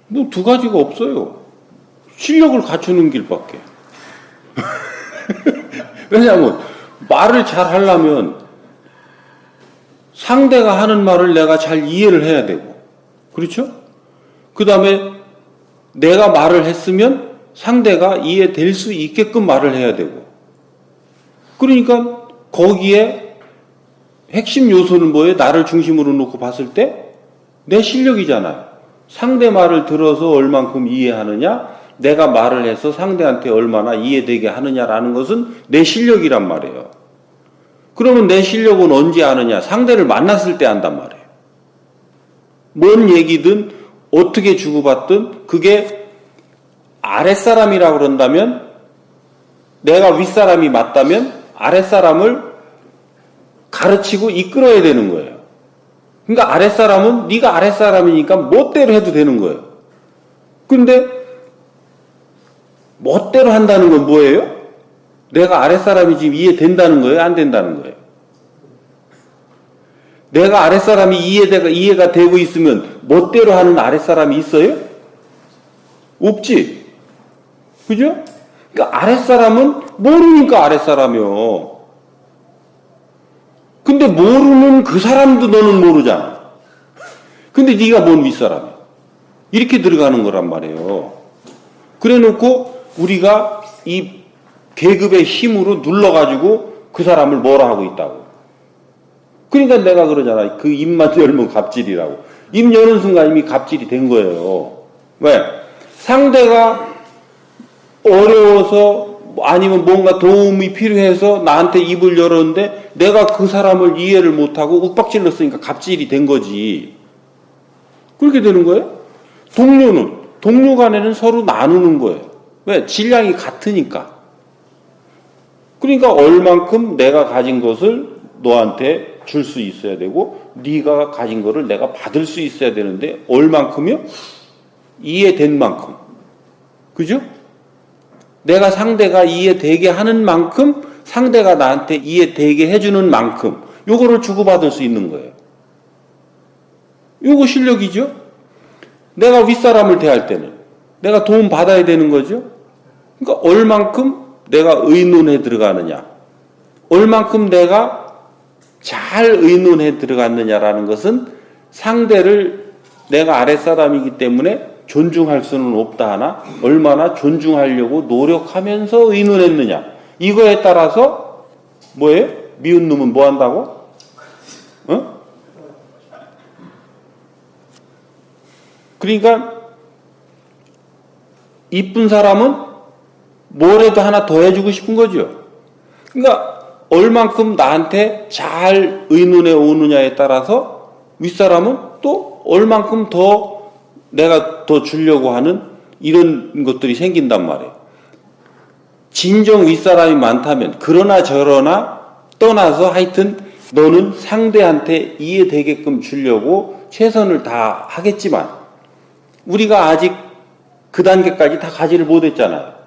뭐 두 가지가 없어요. 실력을 갖추는 길밖에. 왜냐하면 말을 잘 하려면 상대가 하는 말을 내가 잘 이해를 해야 되고, 그렇죠? 그 다음에 내가 말을 했으면 상대가 이해될 수 있게끔 말을 해야 되고, 그러니까 거기에 핵심 요소는 뭐예요? 나를 중심으로 놓고 봤을 때 내 실력이잖아요. 상대 말을 들어서 얼만큼 이해하느냐, 내가 말을 해서 상대한테 얼마나 이해되게 하느냐라는 것은 내 실력이란 말이에요. 그러면 내 실력은 언제 아느냐? 상대를 만났을 때 안단 말이에요. 뭔 얘기든 어떻게 주고받든 그게 아랫사람이라고 그런다면, 내가 윗사람이 맞다면 아랫사람을 가르치고 이끌어야 되는 거예요. 그러니까 아랫사람은 네가 아랫사람이니까 멋대로 해도 되는 거예요. 근데 멋대로 한다는 건 뭐예요? 내가 아랫사람이 지금 이해된다는 거예요? 안 된다는 거예요? 내가 아랫사람이 이해가 되고 있으면 멋대로 하는 아랫사람이 있어요? 없지. 그죠? 그러니까 아랫사람은 모르니까 아랫사람이요. 근데 모르는 그 사람도 너는 모르잖아. 근데 네가 뭔 윗사람이야. 이렇게 들어가는 거란 말이에요. 그래 놓고 우리가 이 계급의 힘으로 눌러가지고 그 사람을 뭐라 하고 있다고. 그러니까 내가 그러잖아. 그 입만 열면 갑질이라고. 입 여는 순간 이미 갑질이 된 거예요. 왜? 상대가 어려워서 아니면 뭔가 도움이 필요해서 나한테 입을 열었는데 내가 그 사람을 이해를 못하고 윽박질렀으니까 갑질이 된 거지. 그렇게 되는 거예요? 동료 간에는 서로 나누는 거예요. 왜? 질량이 같으니까. 그러니까 얼만큼 내가 가진 것을 너한테 줄 수 있어야 되고 네가 가진 거를 내가 받을 수 있어야 되는데 얼만큼이요? 이해된 만큼. 그죠? 내가 상대가 이해되게 하는 만큼 상대가 나한테 이해되게 해주는 만큼 요거를 주고받을 수 있는 거예요. 요거 실력이죠? 내가 윗사람을 대할 때는 내가 도움 받아야 되는 거죠? 그러니까 얼만큼 내가 의논해 들어가느냐, 얼만큼 내가 잘 의논해 들어갔느냐라는 것은 상대를 내가 아랫사람이기 때문에 존중할 수는 없다 하나 얼마나 존중하려고 노력하면서 의논했느냐, 이거에 따라서 뭐예요? 미운 놈은 뭐 한다고? 어? 그러니까 이쁜 사람은 뭐라도 하나 더 해주고 싶은 거죠. 그러니까 얼만큼 나한테 잘 의논해 오느냐에 따라서 윗사람은 또 얼만큼 더 내가 더 주려고 하는 이런 것들이 생긴단 말이에요. 진정 윗사람이 많다면 그러나 저러나 떠나서 하여튼 너는 상대한테 이해되게끔 주려고 최선을 다 하겠지만 우리가 아직 그 단계까지 다 가지를 못했잖아요.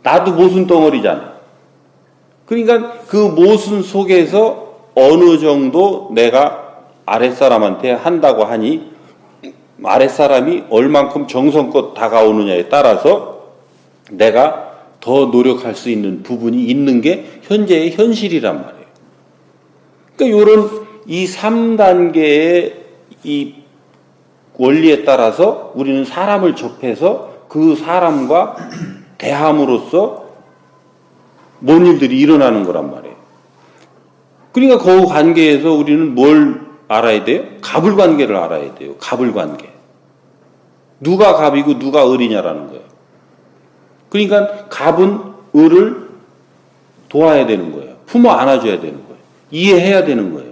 나도 모순 덩어리잖아. 그러니까 그 모순 속에서 어느 정도 내가 아랫사람한테 한다고 하니 아랫사람이 얼만큼 정성껏 다가오느냐에 따라서 내가 더 노력할 수 있는 부분이 있는 게 현재의 현실이란 말이에요. 그러니까 이런 이 3단계의 이 원리에 따라서 우리는 사람을 접해서 그 사람과 대함으로써 뭔 일들이 일어나는 거란 말이에요. 그러니까 그 관계에서 우리는 뭘 알아야 돼요? 갑을 관계를 알아야 돼요. 갑을 관계. 누가 갑이고 누가 을이냐라는 거예요. 그러니까 갑은 을을 도와야 되는 거예요. 품어 안아줘야 되는 거예요. 이해해야 되는 거예요.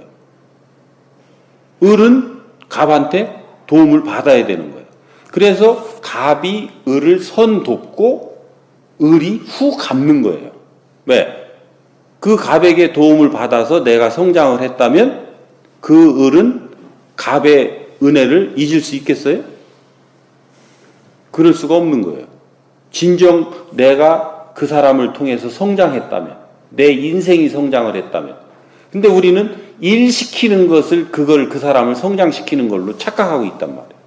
을은 갑한테 도움을 받아야 되는 거예요. 그래서 갑이 을을 선 돕고 을이 후 갚는 거예요. 왜? 그 갑에게 도움을 받아서 내가 성장을 했다면 그 을은 갑의 은혜를 잊을 수 있겠어요? 그럴 수가 없는 거예요. 진정 내가 그 사람을 통해서 성장했다면, 내 인생이 성장을 했다면. 근데 우리는 일 시키는 것을, 그걸 그 사람을 성장시키는 걸로 착각하고 있단 말이에요.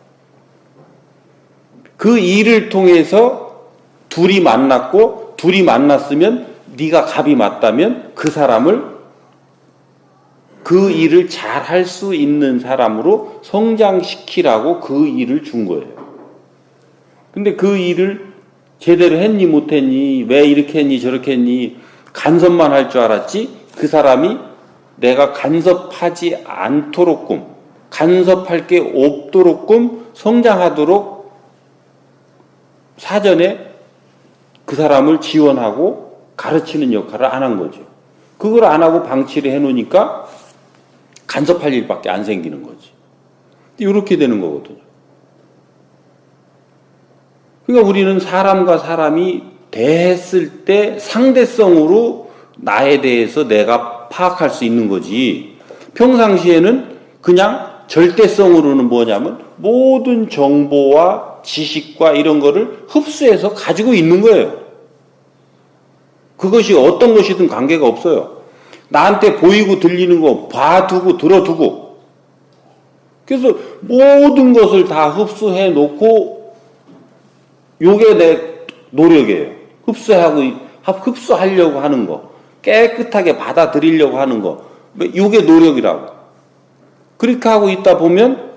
그 일을 통해서 둘이 만났고 둘이 만났으면 네가 갑이 맞다면 그 사람을 그 일을 잘 할 수 있는 사람으로 성장시키라고 그 일을 준 거예요. 근데 그 일을 제대로 했니 못했니 왜 이렇게 했니 저렇게 했니 간섭만 할 줄 알았지 그 사람이 내가 간섭하지 않도록끔 간섭할 게 없도록끔 성장하도록 사전에 그 사람을 지원하고 가르치는 역할을 안 한 거죠. 그걸 안 하고 방치를 해놓으니까 간섭할 일밖에 안 생기는 거지. 이렇게 되는 거거든요. 그러니까 우리는 사람과 사람이 대했을 때 상대성으로 나에 대해서 내가 파악할 수 있는 거지. 평상시에는 그냥 절대성으로는 뭐냐면 모든 정보와 지식과 이런 거를 흡수해서 가지고 있는 거예요. 그것이 어떤 것이든 관계가 없어요. 나한테 보이고 들리는 거 봐두고 들어두고 그래서 모든 것을 다 흡수해 놓고 요게 내 노력이에요. 흡수하려고 하는 거 깨끗하게 받아들이려고 하는 거 요게 노력이라고. 그렇게 하고 있다 보면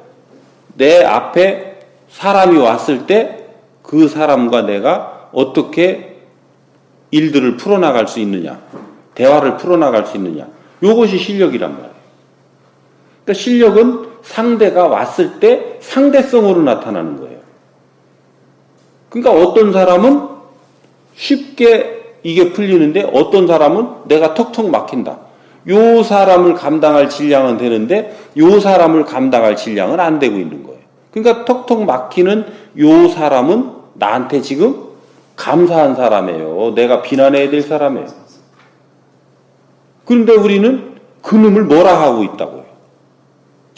내 앞에 사람이 왔을 때 그 사람과 내가 어떻게 일들을 풀어나갈 수 있느냐 대화를 풀어나갈 수 있느냐 요것이 실력이란 말이에요. 그러니까 실력은 상대가 왔을 때 상대성으로 나타나는 거예요. 그러니까 어떤 사람은 쉽게 이게 풀리는데 어떤 사람은 내가 턱턱 막힌다. 요 사람을 감당할 질량은 되는데 요 사람을 감당할 질량은 안 되고 있는 거예요. 그러니까 턱턱 막히는 요 사람은 나한테 지금 감사한 사람이에요. 내가 비난해야 될 사람이에요. 그런데 우리는 그놈을 뭐라 하고 있다고요.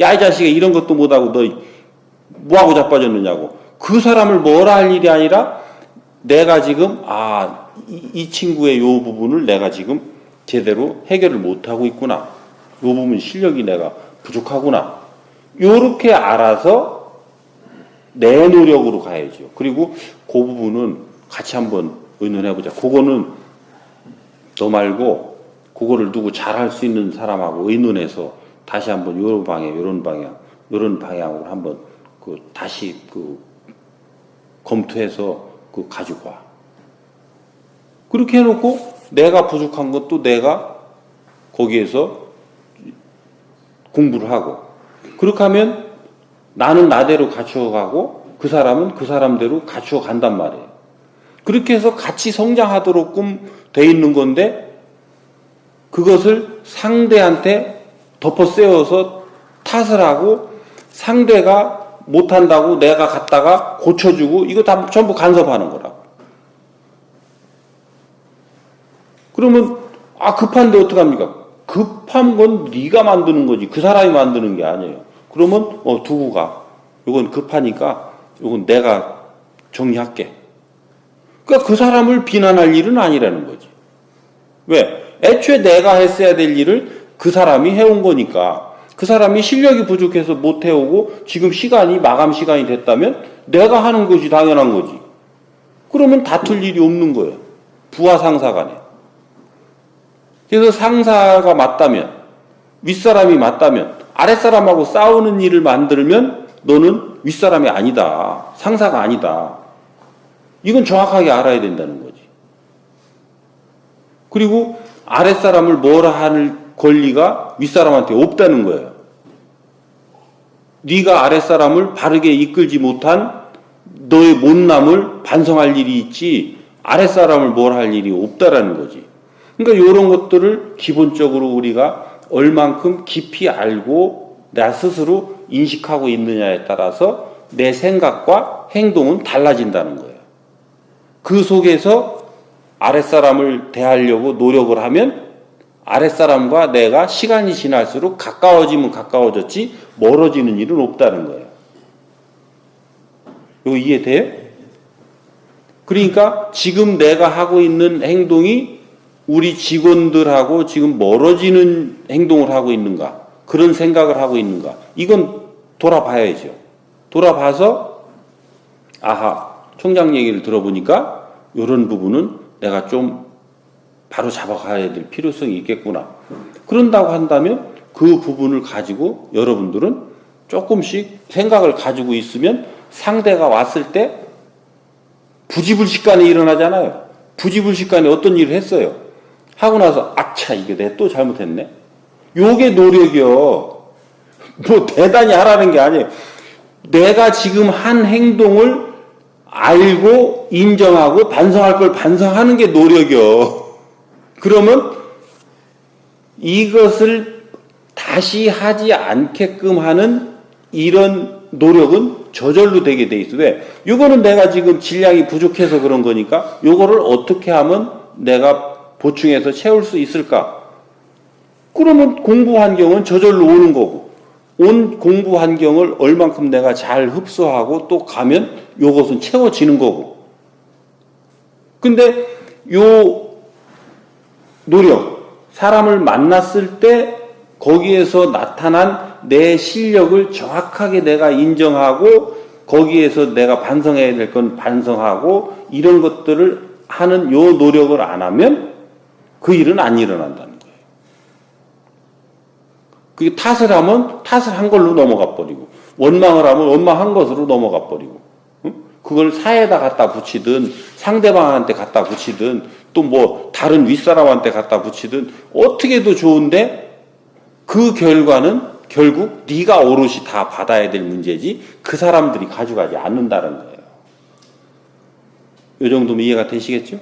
야, 이 자식아 이런 것도 못하고 너 뭐하고 자빠졌느냐고. 그 사람을 뭐라 할 일이 아니라 내가 지금 이 친구의 요 부분을 내가 지금 제대로 해결을 못하고 있구나. 요 부분 실력이 내가 부족하구나. 요렇게 알아서 내 노력으로 가야죠. 그리고 그 부분은 같이 한번 의논해보자. 그거는 너 말고 그거를 누구 잘할 수 있는 사람하고 의논해서 다시 한번 요런 방향, 요런 방향으로 한번 다시 검토해서 가지고 와. 그렇게 해놓고 내가 부족한 것도 내가 거기에서 공부를 하고 그렇게 하면 나는 나대로 갖추어가고 그 사람은 그 사람대로 갖추어 간단 말이에요. 그렇게 해서 같이 성장하도록끔 돼 있는 건데 그것을 상대한테 덮어 씌워서 탓을 하고 상대가 못한다고 내가 갖다가 고쳐주고 이거 다 전부 간섭하는 거라고. 그러면 급한데 어떡합니까? 급한 건 네가 만드는 거지 그 사람이 만드는 게 아니에요. 그러면 두고 가. 이건 급하니까 이건 내가 정리할게. 그러니까 그 사람을 비난할 일은 아니라는 거지. 왜? 애초에 내가 했어야 될 일을 그 사람이 해온 거니까 그 사람이 실력이 부족해서 못 해오고 지금 마감 시간이 됐다면 내가 하는 것이 당연한 거지. 그러면 다툴 일이 없는 거예요. 부하 상사 간에. 그래서 상사가 맞다면 윗사람이 맞다면 아랫사람하고 싸우는 일을 만들면 너는 윗사람이 아니다. 상사가 아니다. 이건 정확하게 알아야 된다는 거지. 그리고 아랫사람을 뭐라 할 권리가 윗사람한테 없다는 거예요. 네가 아랫사람을 바르게 이끌지 못한 너의 못남을 반성할 일이 있지 아랫사람을 뭐라 할 일이 없다라는 거지. 그러니까 이런 것들을 기본적으로 우리가 얼만큼 깊이 알고 나 스스로 인식하고 있느냐에 따라서 내 생각과 행동은 달라진다는 거예요. 그 속에서 아랫사람을 대하려고 노력을 하면 아랫사람과 내가 시간이 지날수록 가까워지면 가까워졌지 멀어지는 일은 없다는 거예요. 이거 이해돼요? 그러니까 지금 내가 하고 있는 행동이 우리 직원들하고 지금 멀어지는 행동을 하고 있는가? 그런 생각을 하고 있는가? 이건 돌아봐야죠. 돌아봐서 총장 얘기를 들어보니까 이런 부분은 내가 좀 바로 잡아가야 될 필요성이 있겠구나. 그런다고 한다면 그 부분을 가지고 여러분들은 조금씩 생각을 가지고 있으면 상대가 왔을 때 부지불식간에 일어나잖아요. 부지불식간에 어떤 일을 했어요. 하고 나서 아차 이게 내 또 잘못했네. 요게 노력이요. 뭐 대단히 하라는 게 아니에요. 내가 지금 한 행동을 알고 인정하고 반성할 걸 반성하는 게 노력이요. 그러면 이것을 다시 하지 않게끔 하는 이런 노력은 저절로 되게 돼 있어. 왜? 이거는 내가 지금 질량이 부족해서 그런 거니까 이거를 어떻게 하면 내가 보충해서 채울 수 있을까? 그러면 공부 환경은 저절로 오는 거고, 온 공부 환경을 얼만큼 내가 잘 흡수하고 또 가면 요것은 채워지는 거고. 근데 요 노력, 사람을 만났을 때 거기에서 나타난 내 실력을 정확하게 내가 인정하고 거기에서 내가 반성해야 될 건 반성하고 이런 것들을 하는 요 노력을 안 하면 그 일은 안 일어난다는 거예요. 그게 탓을 하면 탓을 한 걸로 넘어가 버리고 원망을 하면 원망한 것으로 넘어가 버리고 그걸 사회에다 갖다 붙이든 상대방한테 갖다 붙이든 또 뭐 다른 윗사람한테 갖다 붙이든 어떻게 해도 좋은데 그 결과는 결국 네가 오롯이 다 받아야 될 문제지 그 사람들이 가져가지 않는다는 거예요. 이 정도면 이해가 되시겠죠?